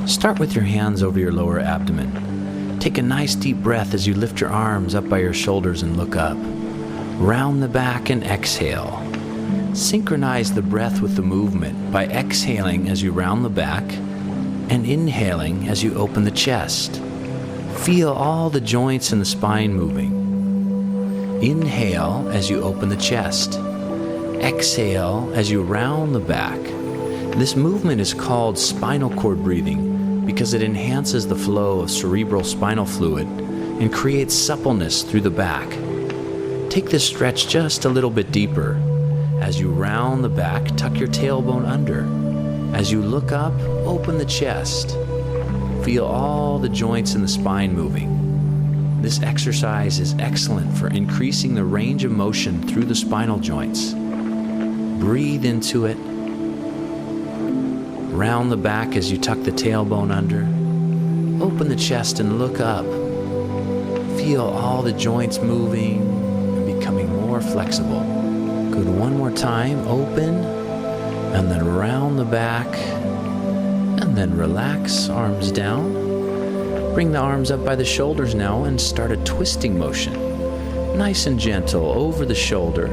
Start with your hands over your lower abdomen. Take a nice deep breath as you lift your arms up by your shoulders and look up. Round the back and exhale. Synchronize the breath with the movement by exhaling as you round the back and inhaling as you open the chest. Feel all the joints in the spine moving. Inhale as you open the chest. Exhale as you round the back. This movement is called spinal cord breathing because it enhances the flow of cerebral spinal fluid and creates suppleness through the back. Take this stretch just a little bit deeper. As you round the back, tuck your tailbone under. As you look up, open the chest. Feel all the joints in the spine moving. This exercise is excellent for increasing the range of motion through the spinal joints. Breathe into it. Round the back as you tuck the tailbone under. Open the chest and look up. Feel all the joints moving and becoming more flexible. Good, one more time. Open and then round the back and then relax, arms down. Bring the arms up by the shoulders now and start a twisting motion. Nice and gentle over the shoulder.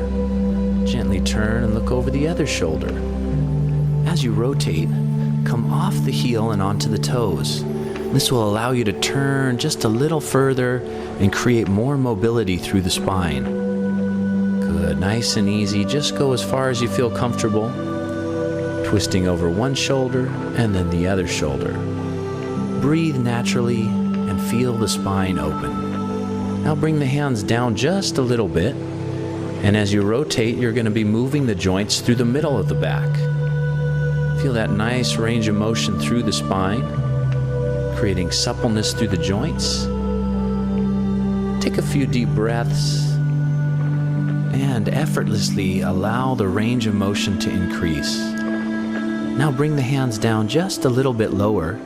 Gently turn and look over the other shoulder. As you rotate, come off the heel and onto the toes. This will allow you to turn just a little further and create more mobility through the spine. Good, nice and easy. Just go as far as you feel comfortable. Twisting over one shoulder and then the other shoulder. Breathe naturally and feel the spine open. Now bring the hands down just a little bit. And as you rotate, you're going to be moving the joints through the middle of the back. Feel that nice range of motion through the spine, creating suppleness through the joints. Take a few deep breaths and effortlessly allow the range of motion to increase. Now bring the hands down just a little bit lower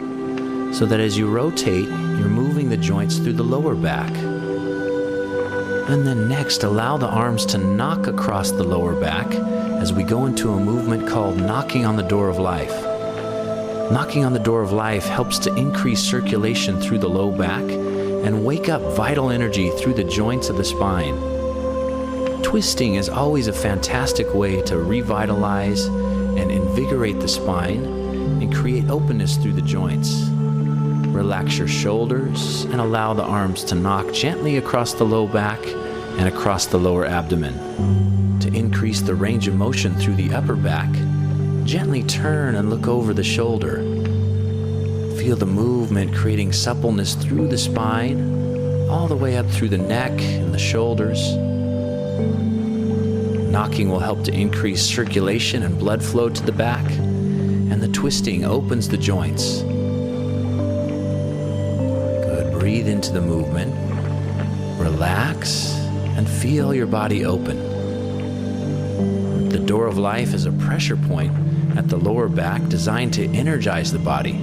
so that as you rotate, you're moving the joints through the lower back. And then next, allow the arms to knock across the lower back as we go into a movement called knocking on the door of life. Knocking on the door of life helps to increase circulation through the low back and wake up vital energy through the joints of the spine. Twisting is always a fantastic way to revitalize and invigorate the spine and create openness through the joints. Relax your shoulders and allow the arms to knock gently across the low back and across the lower abdomen. To increase the range of motion through the upper back, gently turn and look over the shoulder. Feel the movement creating suppleness through the spine, all the way up through the neck and the shoulders. Knocking will help to increase circulation and blood flow to the back, and the twisting opens the joints. Breathe into the movement, relax, and feel your body open. The door of life is a pressure point at the lower back designed to energize the body.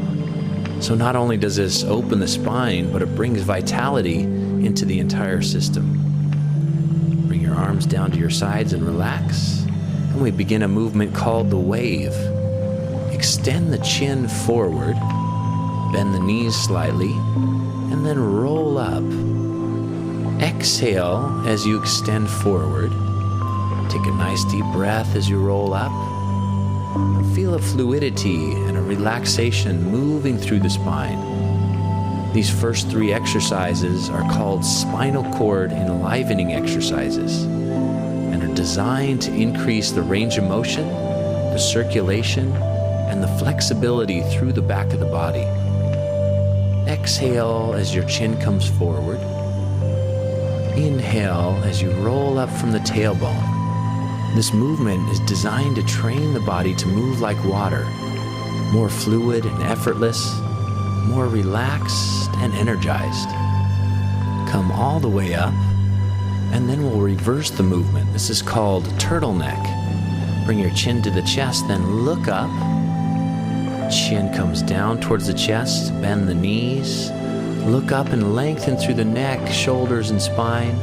So not only does this open the spine, but it brings vitality into the entire system. Bring your arms down to your sides and relax, and we begin a movement called the wave. Extend the chin forward, bend the knees slightly, and then roll up. Exhale as you extend forward. Take a nice deep breath as you roll up. Feel a fluidity and a relaxation moving through the spine. These first three exercises are called spinal cord enlivening exercises and are designed to increase the range of motion, the circulation, and the flexibility through the back of the body. Exhale as your chin comes forward. Inhale as you roll up from the tailbone. This movement is designed to train the body to move like water, more fluid and effortless, more relaxed and energized. Come all the way up, and then we'll reverse the movement. This is called turtleneck. Bring your chin to the chest, then look up. Chin comes down towards the chest, bend the knees, look up and lengthen through the neck, shoulders, and spine.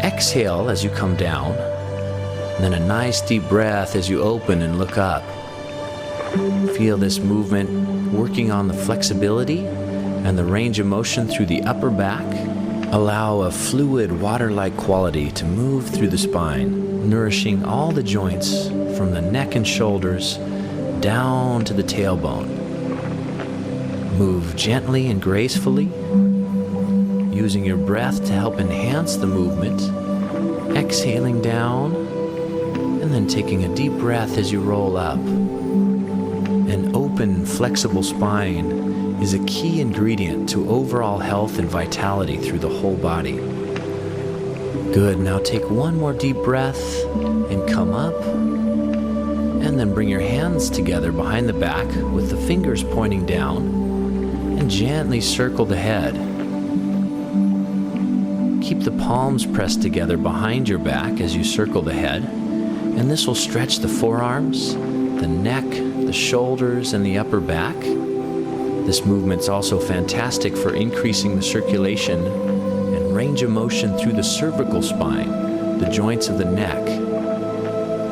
Exhale as you come down, and then a nice deep breath as you open and look up. Feel this movement working on the flexibility and the range of motion through the upper back. Allow a fluid, water-like quality to move through the spine, nourishing all the joints from the neck and shoulders down to the tailbone. Move gently and gracefully, using your breath to help enhance the movement, exhaling down, and then taking a deep breath as you roll up. An open, flexible spine is a key ingredient to overall health and vitality through the whole body. Good, now take one more deep breath and come up, and then bring your hands together behind the back with the fingers pointing down, and gently circle the head. Keep the palms pressed together behind your back as you circle the head, and this will stretch the forearms, the neck, the shoulders, and the upper back. This movement's also fantastic for increasing the circulation and range of motion through the cervical spine, the joints of the neck.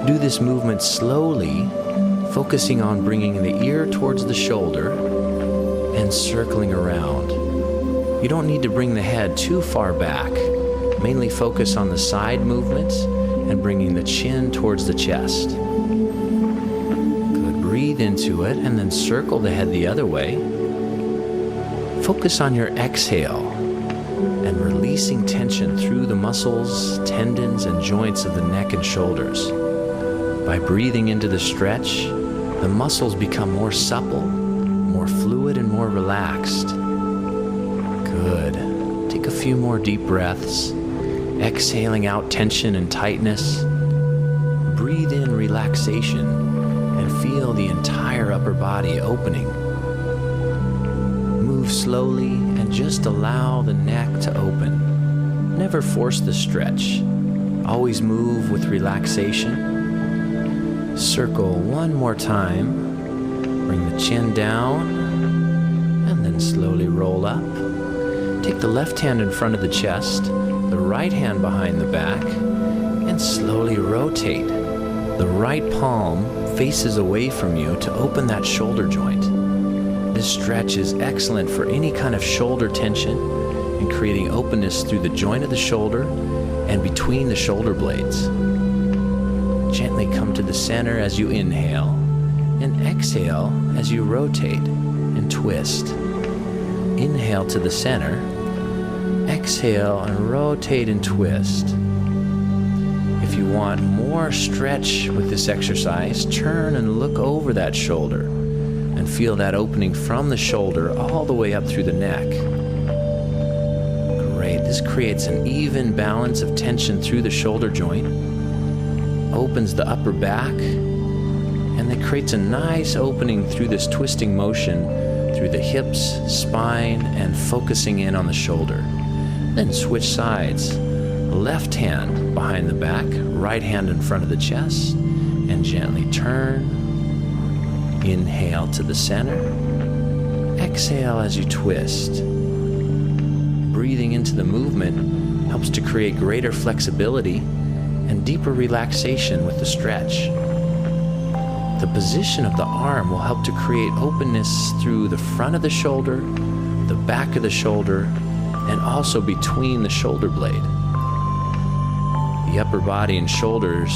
Do this movement slowly, focusing on bringing the ear towards the shoulder and circling around. You don't need to bring the head too far back. Mainly focus on the side movements and bringing the chin towards the chest. Good, breathe into it and then circle the head the other way. Focus on your exhale and releasing tension through the muscles, tendons, and joints of the neck and shoulders. By breathing into the stretch, the muscles become more supple, more fluid, and more relaxed. Good. Take a few more deep breaths, exhaling out tension and tightness. Breathe in relaxation and feel the entire upper body opening. Move slowly and just allow the neck to open. Never force the stretch. Always move with relaxation. Circle one more time. Bring the chin down and then slowly roll up. Take the left hand in front of the chest, the right hand behind the back, and slowly rotate. The right palm faces away from you to open that shoulder joint. This stretch is excellent for any kind of shoulder tension and creating openness through the joint of the shoulder and between the shoulder blades. Gently come to the center as you inhale and exhale as you rotate and twist. Inhale to the center, exhale and rotate and twist. If you want more stretch with this exercise, turn and look over that shoulder and feel that opening from the shoulder all the way up through the neck. Great, this creates an even balance of tension through the shoulder joint, opens the upper back, and it creates a nice opening through this twisting motion through the hips, spine, and focusing in on the shoulder. Then switch sides. Left hand behind the back, right hand in front of the chest, and gently turn. Inhale to the center. Exhale as you twist. Breathing into the movement helps to create greater flexibility and deeper relaxation with the stretch. The position of the arm will help to create openness through the front of the shoulder, the back of the shoulder, and also between the shoulder blade. The upper body and shoulders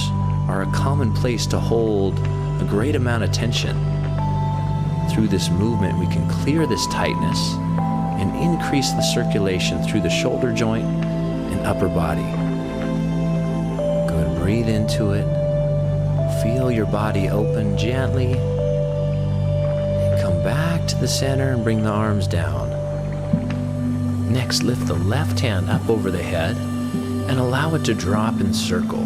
are a common place to hold a great amount of tension. Through this movement, we can clear this tightness and increase the circulation through the shoulder joint and upper body. Good, breathe into it. Feel your body open gently. Come back to the center and bring the arms down. Next, lift the left hand up over the head and allow it to drop and circle.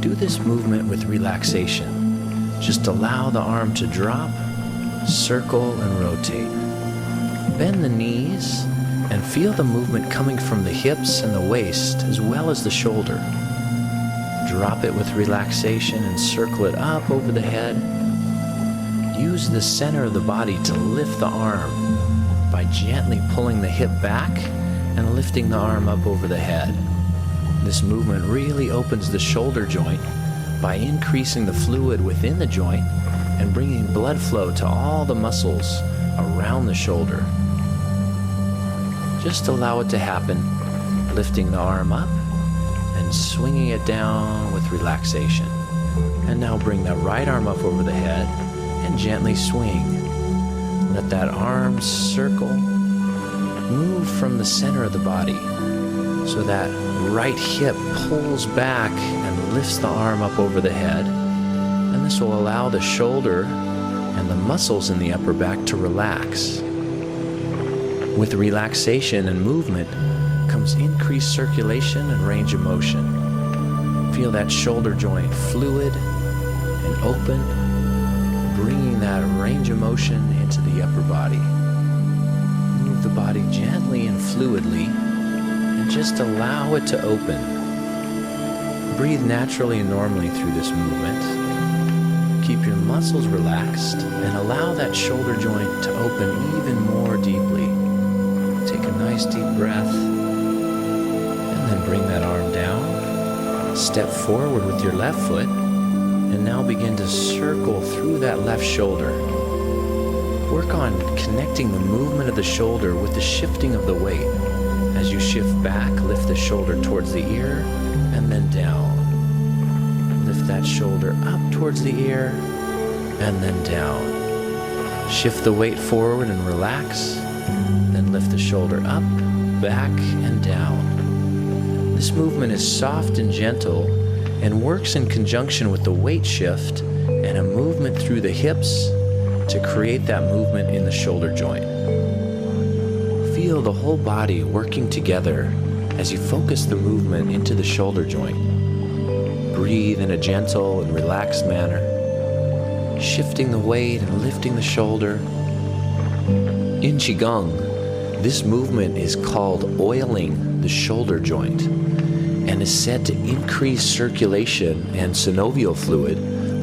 Do this movement with relaxation. Just allow the arm to drop, circle, and rotate. Bend the knees and feel the movement coming from the hips and the waist as well as the shoulder. Drop it with relaxation and circle it up over the head. Use the center of the body to lift the arm by gently pulling the hip back and lifting the arm up over the head. This movement really opens the shoulder joint by increasing the fluid within the joint and bringing blood flow to all the muscles around the shoulder. Just allow it to happen, lifting the arm up and swinging it down with relaxation. And now bring that right arm up over the head and gently swing. Let that arm circle, move from the center of the body so that right hip pulls back and lifts the arm up over the head. And this will allow the shoulder and the muscles in the upper back to relax. With relaxation and movement comes increased circulation and range of motion. Feel that shoulder joint fluid and open, bringing that range of motion into the upper body. Move the body gently and fluidly and just allow it to open. Breathe naturally and normally through this movement. Keep your muscles relaxed and allow that shoulder joint to open even more deeply. Take a nice deep breath and then bring that arm down. Step forward with your left foot and now begin to circle through that left shoulder. Work on connecting the movement of the shoulder with the shifting of the weight. As you shift back, lift the shoulder towards the ear and then down. Lift that shoulder up towards the ear and then down. Shift the weight forward and relax. Then lift the shoulder up, back, and down. This movement is soft and gentle and works in conjunction with the weight shift and a movement through the hips to create that movement in the shoulder joint. Feel the whole body working together as you focus the movement into the shoulder joint. Breathe in a gentle and relaxed manner, shifting the weight and lifting the shoulder. In Qigong, this movement is called oiling the shoulder joint and is said to increase circulation and synovial fluid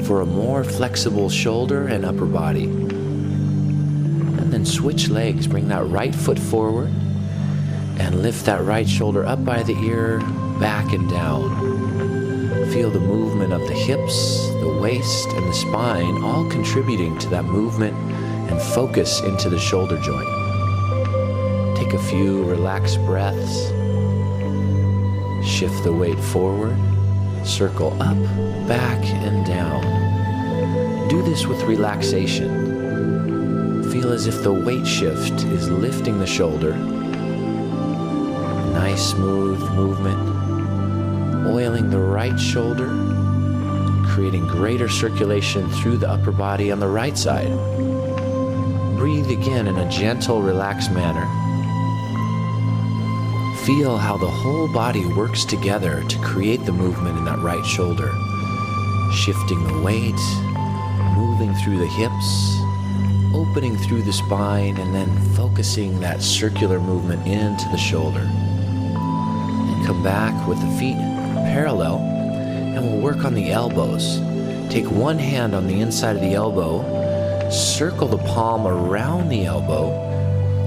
for a more flexible shoulder and upper body. And then switch legs, bring that right foot forward and lift that right shoulder up by the ear, back and down. Feel the movement of the hips, the waist, and the spine all contributing to that movement and focus into the shoulder joint. Take a few relaxed breaths. Shift the weight forward, circle up, back, and down. Do this with relaxation. Feel as if the weight shift is lifting the shoulder. Nice smooth movement, oiling the right shoulder, creating greater circulation through the upper body on the right side. Breathe again in a gentle, relaxed manner. Feel how the whole body works together to create the movement in that right shoulder. Shifting the weight, moving through the hips, opening through the spine, and then focusing that circular movement into the shoulder. And come back with the feet parallel, and we'll work on the elbows. Take one hand on the inside of the elbow, circle the palm around the elbow.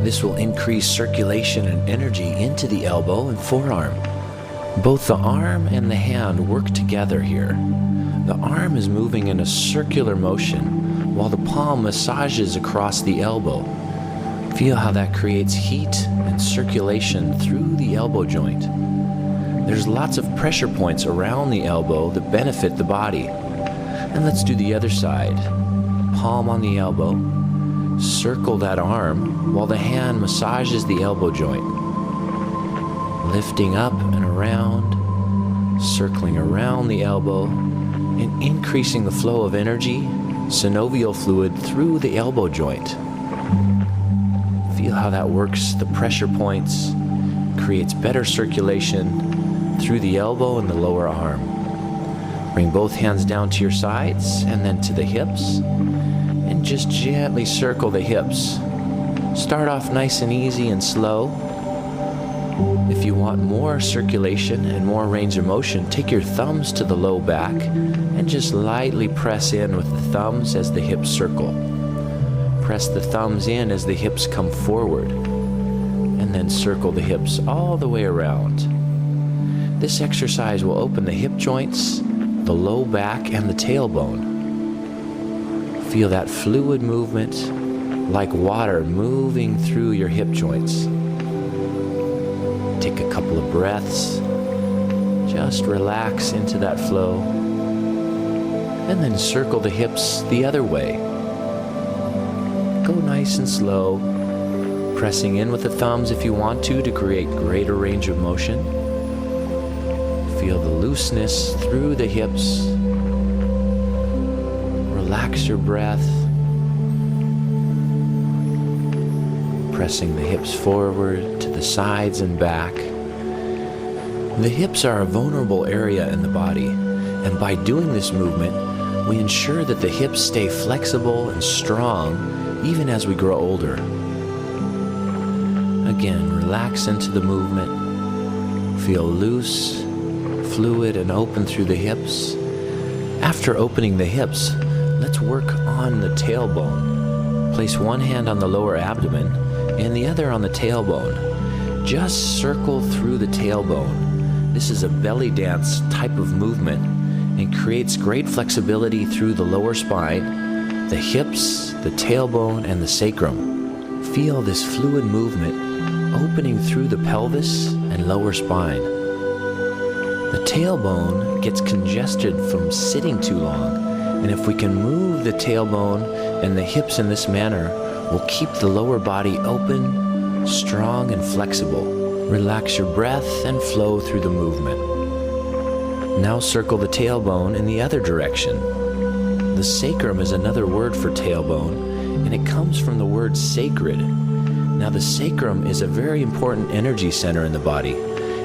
This will increase circulation and energy into the elbow and forearm. Both the arm and the hand work together here. The arm is moving in a circular motion while the palm massages across the elbow. Feel how that creates heat and circulation through the elbow joint. There's lots of pressure points around the elbow that benefit the body. And let's do the other side. Palm on the elbow. Circle that arm while the hand massages the elbow joint. Lifting up and around, circling around the elbow, and increasing the flow of energy, synovial fluid through the elbow joint. Feel how that works the pressure points, creates better circulation through the elbow and the lower arm. Bring both hands down to your sides and then to the hips. And just gently circle the hips. Start off nice and easy and slow. If you want more circulation and more range of motion, take your thumbs to the low back and just lightly press in with the thumbs as the hips circle. Press the thumbs in as the hips come forward, and then circle the hips all the way around. This exercise will open the hip joints, the low back, and the tailbone. Feel that fluid movement like water moving through your hip joints. Take a couple of breaths. Just relax into that flow. And then circle the hips the other way. Go nice and slow, pressing in with the thumbs if you want to create greater range of motion. Feel the looseness through the hips. Relax your breath. Pressing the hips forward to the sides and back. The hips are a vulnerable area in the body, and by doing this movement, we ensure that the hips stay flexible and strong even as we grow older. Again, relax into the movement. Feel loose, fluid, and open through the hips. After opening the hips, let's work on the tailbone. Place one hand on the lower abdomen and the other on the tailbone. Just circle through the tailbone. This is a belly dance type of movement and creates great flexibility through the lower spine, the hips, the tailbone, and the sacrum. Feel this fluid movement opening through the pelvis and lower spine. The tailbone gets congested from sitting too long, and if we can move the tailbone and the hips in this manner, we'll keep the lower body open, strong, and flexible. Relax your breath and flow through the movement. Now circle the tailbone in the other direction. The sacrum is another word for tailbone, and it comes from the word sacred. Now the sacrum is a very important energy center in the body,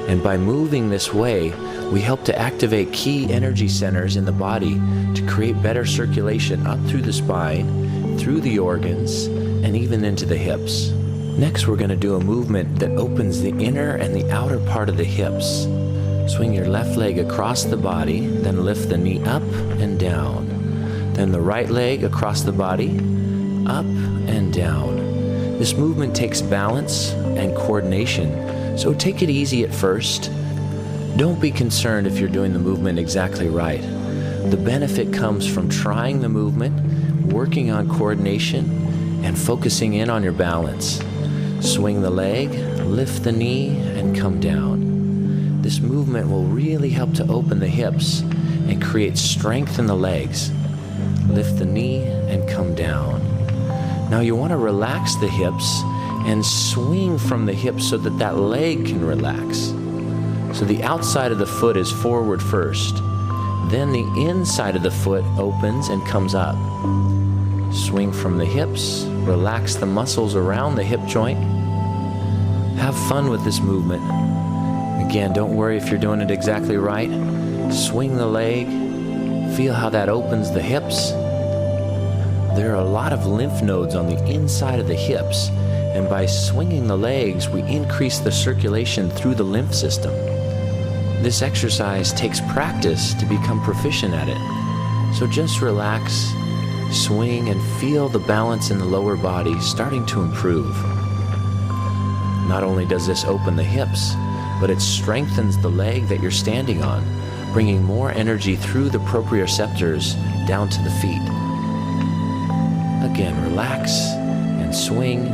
and by moving this way, we help to activate key energy centers in the body to create better circulation up through the spine, through the organs, and even into the hips. Next, we're going to do a movement that opens the inner and the outer part of the hips. Swing your left leg across the body, then lift the knee up and down. Then the right leg across the body, up and down. This movement takes balance and coordination, so take it easy at first. Don't be concerned if you're doing the movement exactly right. The benefit comes from trying the movement, working on coordination, and focusing in on your balance. Swing the leg, lift the knee, and come down. This movement will really help to open the hips and create strength in the legs. Lift the knee and come down. Now you want to relax the hips and swing from the hips so that that leg can relax. So the outside of the foot is forward first. Then the inside of the foot opens and comes up. Swing from the hips, relax the muscles around the hip joint. Have fun with this movement. Again, don't worry if you're doing it exactly right. Swing the leg, feel how that opens the hips. There are a lot of lymph nodes on the inside of the hips, and by swinging the legs, we increase the circulation through the lymph system. This exercise takes practice to become proficient at it. So just relax, swing, and feel the balance in the lower body starting to improve. Not only does this open the hips, but it strengthens the leg that you're standing on, bringing more energy through the proprioceptors down to the feet. Again, relax and swing.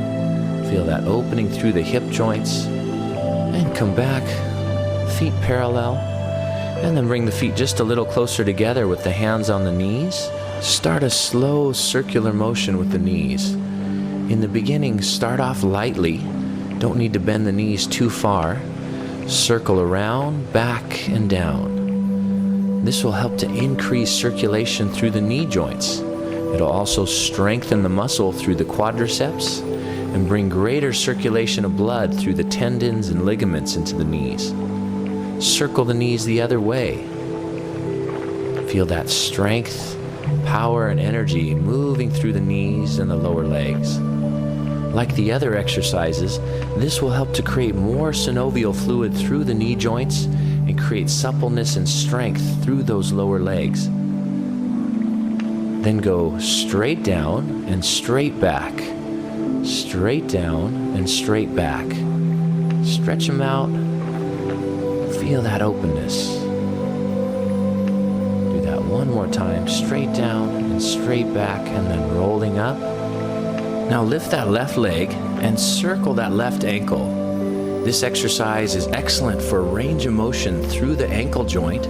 Feel that opening through the hip joints. And come back, feet parallel. And then bring the feet just a little closer together with the hands on the knees. Start a slow circular motion with the knees. In the beginning, start off lightly. Don't need to bend the knees too far. Circle around, back, and down. This will help to increase circulation through the knee joints. It'll also strengthen the muscle through the quadriceps and bring greater circulation of blood through the tendons and ligaments into the knees. Circle the knees the other way. Feel that strength, power, and energy moving through the knees and the lower legs. Like the other exercises, this will help to create more synovial fluid through the knee joints and create suppleness and strength through those lower legs. Then go straight down and straight back. Straight down and straight back. Stretch them out. Feel that openness. Do that One more time, straight down and straight back, and then rolling up. Now lift that left leg and circle that left ankle. This exercise is excellent for range of motion through the ankle joint,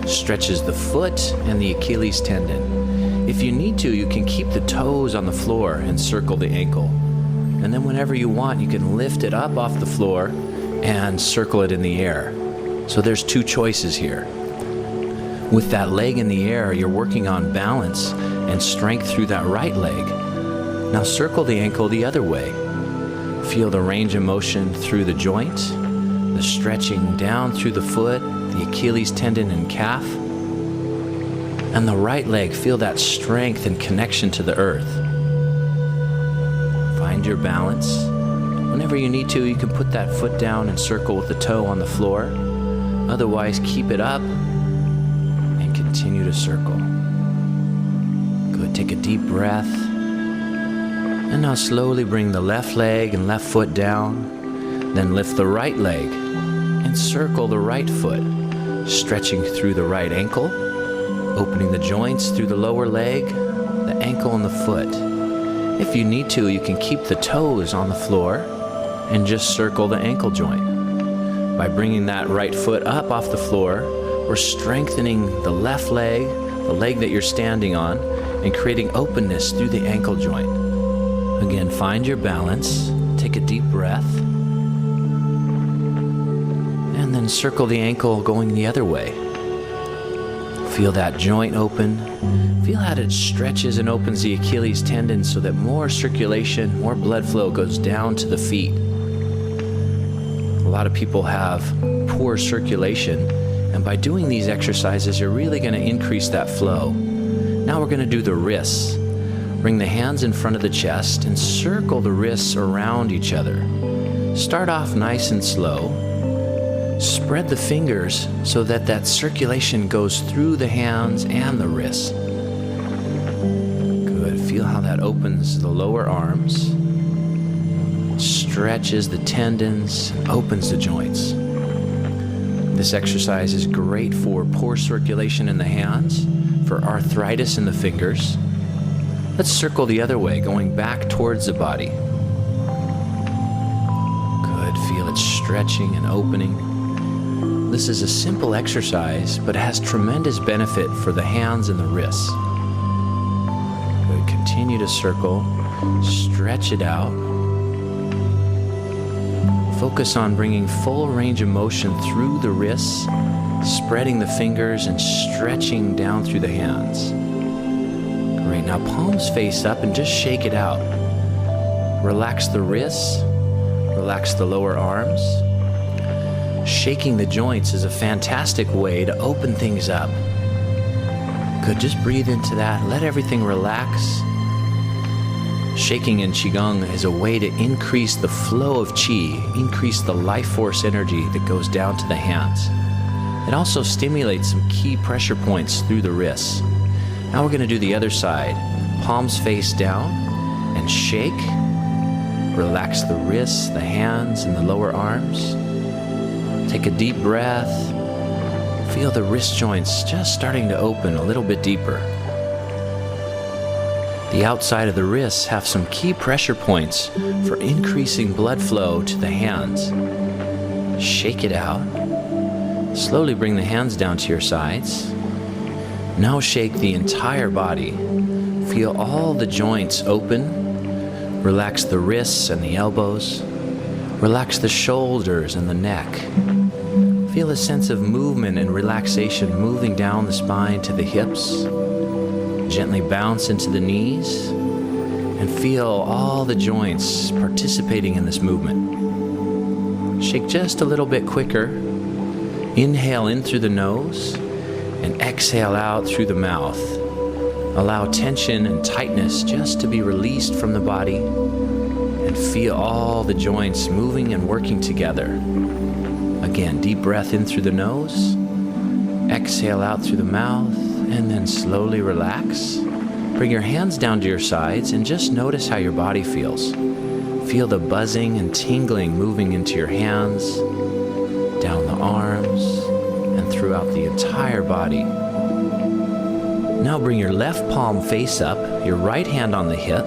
stretches the foot and the Achilles tendon. If you need to, you can keep the toes on the floor and circle the ankle. And then whenever you want, you can lift it up off the floor and circle it in the air. So there's two choices here. With that leg in the air, you're working on balance and strength through that right leg. Now circle the ankle the other way. Feel the range of motion through the joint, the stretching down through the foot, the Achilles tendon and calf. And the right leg, feel that strength and connection to the earth. Find your balance. Whenever you need to, you can put that foot down and circle with the toe on the floor. Otherwise, keep it up and continue to circle. Good, take a deep breath. And now slowly bring the left leg and left foot down. Then lift the right leg and circle the right foot, stretching through the right ankle, opening the joints through the lower leg, the ankle and the foot. If you need to, you can keep the toes on the floor and just circle the ankle joint. By bringing that right foot up off the floor, we're strengthening the left leg, the leg that you're standing on, and creating openness through the ankle joint. Again, find your balance, take a deep breath, and then circle the ankle going the other way. Feel that joint open. Feel how it stretches and opens the Achilles tendon so that more circulation, more blood flow goes down to the feet. A lot of people have poor circulation, and by doing these exercises, you're really going to increase that flow. Now we're going to do the wrists. Bring the hands in front of the chest and circle the wrists around each other. Start off nice and slow. Spread the fingers so that that circulation goes through the hands and the wrists. Good. Feel how that opens the lower arms, stretches the tendons, opens the joints. This exercise is great for poor circulation in the hands, for arthritis in the fingers. Let's circle the other way, going back towards the body. Good, feel it stretching and opening. This is a simple exercise, but it has tremendous benefit for the hands and the wrists. Good, continue to circle, stretch it out. Focus on bringing full range of motion through the wrists, spreading the fingers and stretching down through the hands. Great, now palms face up and just shake it out. Relax the wrists, relax the lower arms. Shaking the joints is a fantastic way to open things up. Good, just breathe into that, let everything relax. Shaking in Qigong is a way to increase the flow of Qi, increase the life force energy that goes down to the hands. It also stimulates some key pressure points through the wrists. Now we're going to do the other side. Palms face down and shake. Relax the wrists, the hands, and the lower arms. Take a deep breath. Feel the wrist joints just starting to open a little bit deeper. The outside of the wrists have some key pressure points for increasing blood flow to the hands. Shake it out. Slowly bring the hands down to your sides. Now shake the entire body. Feel all the joints open. Relax the wrists and the elbows. Relax the shoulders and the neck. Feel a sense of movement and relaxation moving down the spine to the hips. Gently bounce into the knees and feel all the joints participating in this movement. Shake just a little bit quicker. Inhale in through the nose and exhale out through the mouth. Allow tension and tightness just to be released from the body and feel all the joints moving and working together. Again, deep breath in through the nose, exhale out through the mouth, and then slowly relax. Bring your hands down to your sides and just notice how your body feels. Feel the buzzing and tingling moving into your hands, down the arms, and throughout the entire body. Now bring your left palm face up, your right hand on the hip,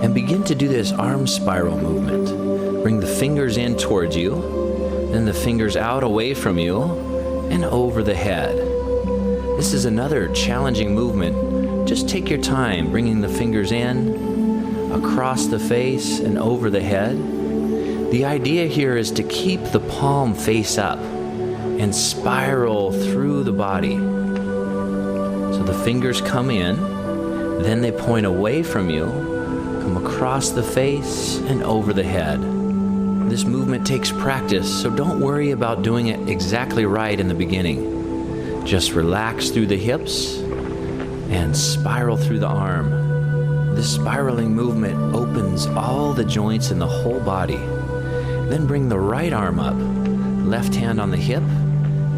and begin to do this arm spiral movement. Bring the fingers in towards you, then the fingers out away from you, and over the head. This is another challenging movement. Just take your time, bringing the fingers in, across the face, and over the head. The idea here is to keep the palm face up and spiral through the body. So the fingers come in, then they point away from you, come across the face and over the head. This movement takes practice, so don't worry about doing it exactly right in the beginning. Just relax through the hips and spiral through the arm. This spiraling movement opens all the joints in the whole body. Then bring the right arm up, left hand on the hip,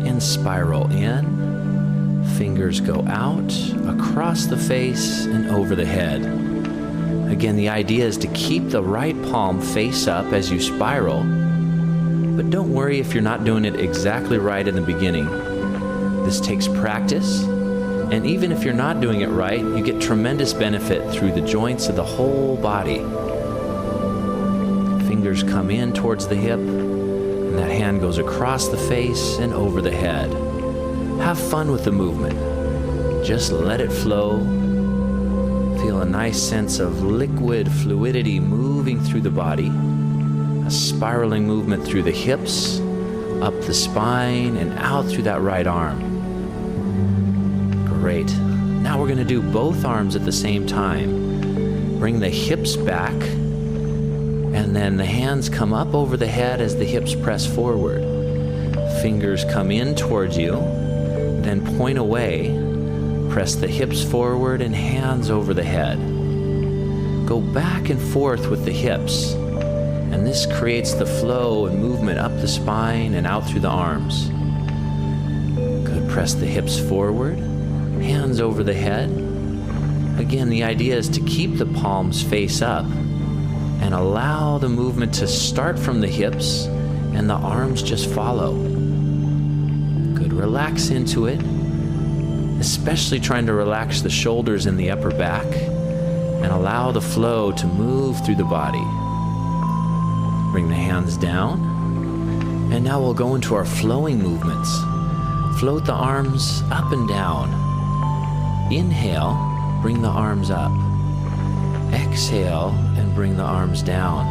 and spiral in. Fingers go out, across the face, and over the head. Again, the idea is to keep the right palm face up as you spiral, but don't worry if you're not doing it exactly right in the beginning. This takes practice, and even if you're not doing it right, you get tremendous benefit through the joints of the whole body. Fingers come in towards the hip, and that hand goes across the face and over the head. Have fun with the movement. Just let it flow. Feel a nice sense of liquid fluidity moving through the body. A spiraling movement through the hips, up the spine, and out through that right arm. Great. Now we're going to do both arms at the same time. Bring the hips back, and then the hands come up over the head as the hips press forward. Fingers come in towards you, then point away. Press the hips forward and hands over the head. Go back and forth with the hips, and this creates the flow and movement up the spine and out through the arms. Good. Press the hips forward, hands over the head. Again, the idea is to keep the palms face up and allow the movement to start from the hips and the arms just follow. Good. Relax into it, especially trying to relax the shoulders and the upper back and allow the flow to move through the body. Bring the hands down, and now we'll go into our flowing movements. Float the arms up and down. Inhale, bring the arms up. Exhale, and bring the arms down.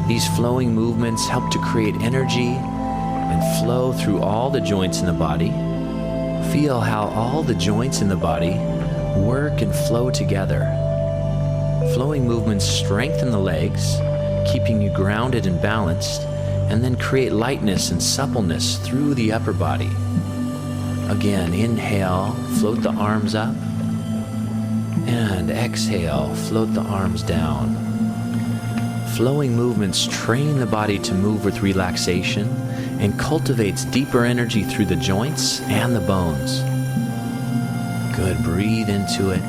These flowing movements help to create energy and flow through all the joints in the body. Feel how all the joints in the body work and flow together. Flowing movements strengthen the legs, keeping you grounded and balanced, and then create lightness and suppleness through the upper body. Again, inhale, float the arms up, and exhale, float the arms down. Flowing movements train the body to move with relaxation and cultivates deeper energy through the joints and the bones. Good. Breathe into it.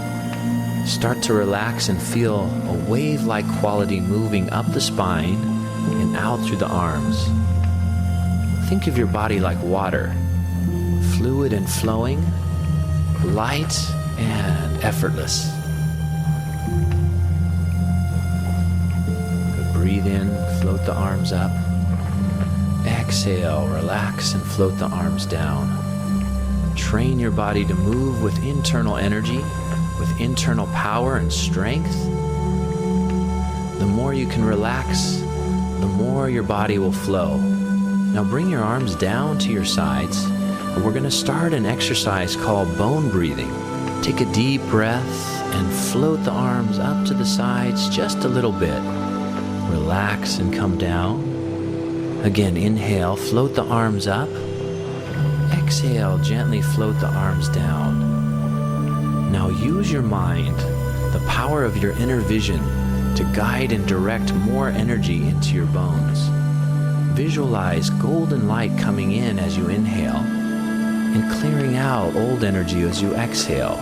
Start to relax and feel a wave-like quality moving up the spine and out through the arms. Think of your body like water, fluid and flowing, light and effortless. Good. Breathe in, float the arms up. Exhale, relax and float the arms down. Train your body to move with internal energy, with internal power and strength. The more you can relax, the more your body will flow. Now bring your arms down to your sides, and we're going to start an exercise called bone breathing. Take a deep breath and float the arms up to the sides just a little bit. Relax and come down. Again, inhale, float the arms up. Exhale, gently float the arms down. Now use your mind, the power of your inner vision, to guide and direct more energy into your bones. Visualize golden light coming in as you inhale and clearing out old energy as you exhale.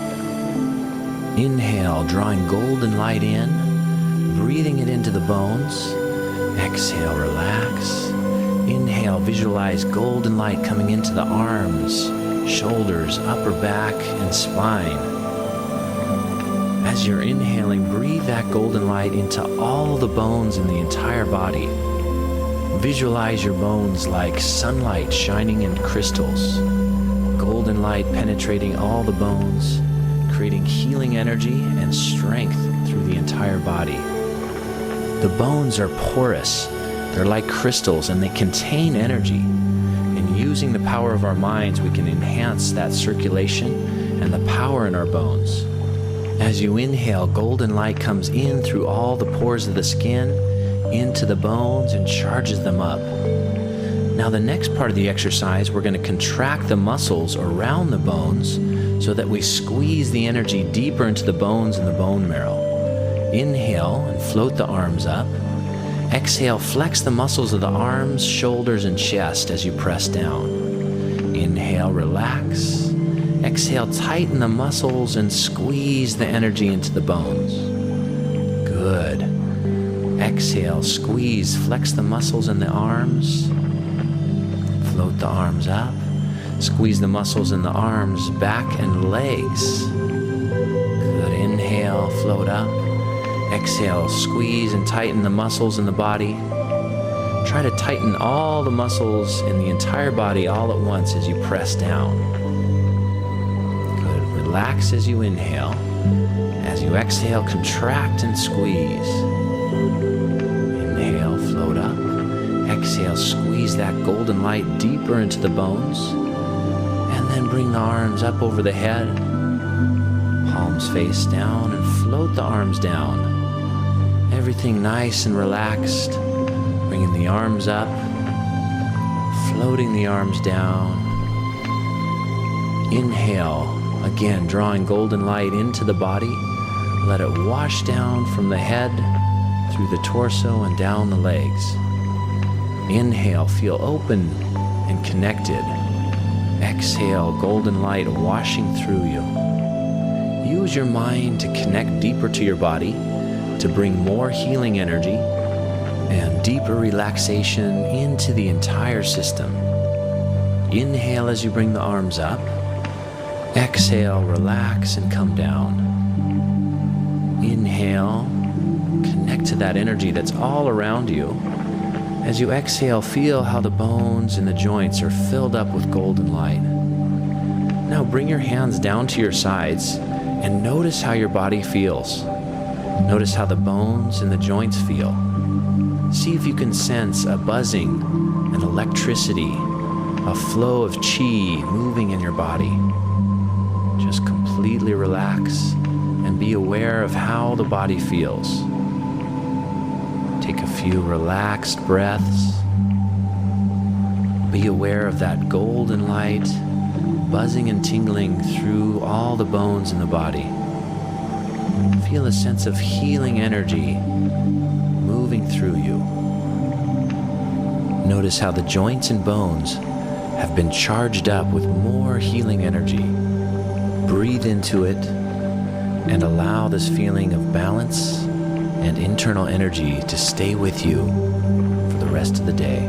Inhale, drawing golden light in, breathing it into the bones. Exhale, relax. Inhale, visualize golden light coming into the arms, shoulders, upper back, and spine. As you're inhaling, breathe that golden light into all the bones in the entire body. Visualize your bones like sunlight shining in crystals. Golden light penetrating all the bones, creating healing energy and strength through the entire body. The bones are porous. They're like crystals and they contain energy. And using the power of our minds, we can enhance that circulation and the power in our bones. As you inhale, golden light comes in through all the pores of the skin, into the bones, and charges them up. Now the next part of the exercise, we're going to contract the muscles around the bones so that we squeeze the energy deeper into the bones and the bone marrow. Inhale and float the arms up. Exhale, flex the muscles of the arms, shoulders, and chest as you press down. Inhale, relax. Exhale, tighten the muscles and squeeze the energy into the bones. Good. Exhale, squeeze, flex the muscles in the arms. Float the arms up. Squeeze the muscles in the arms, back, and legs. Good. Inhale, float up. Exhale, squeeze and tighten the muscles in the body. Try to tighten all the muscles in the entire body all at once as you press down. Good. Relax as you inhale. As you exhale, contract and squeeze. Inhale, float up. Exhale, squeeze that golden light deeper into the bones. And then bring the arms up over the head. Palms face down and float the arms down. Everything nice and relaxed. Bringing the arms up. Floating the arms down. Inhale, again drawing golden light into the body. Let it wash down from the head, through the torso and down the legs. Inhale, feel open and connected. Exhale, golden light washing through you. Use your mind to connect deeper to your body, to bring more healing energy and deeper relaxation into the entire system. Inhale as you bring the arms up. Exhale, relax and come down. Inhale, connect to that energy that's all around you. As you exhale, feel how the bones and the joints are filled up with golden light. Now bring your hands down to your sides and notice how your body feels. Notice how the bones and the joints feel. See if you can sense a buzzing, an electricity, a flow of chi moving in your body. Just completely relax and be aware of how the body feels. Take a few relaxed breaths. Be aware of that golden light buzzing and tingling through all the bones in the body. Feel a sense of healing energy moving through you. Notice how the joints and bones have been charged up with more healing energy. Breathe into it and allow this feeling of balance and internal energy to stay with you for the rest of the day.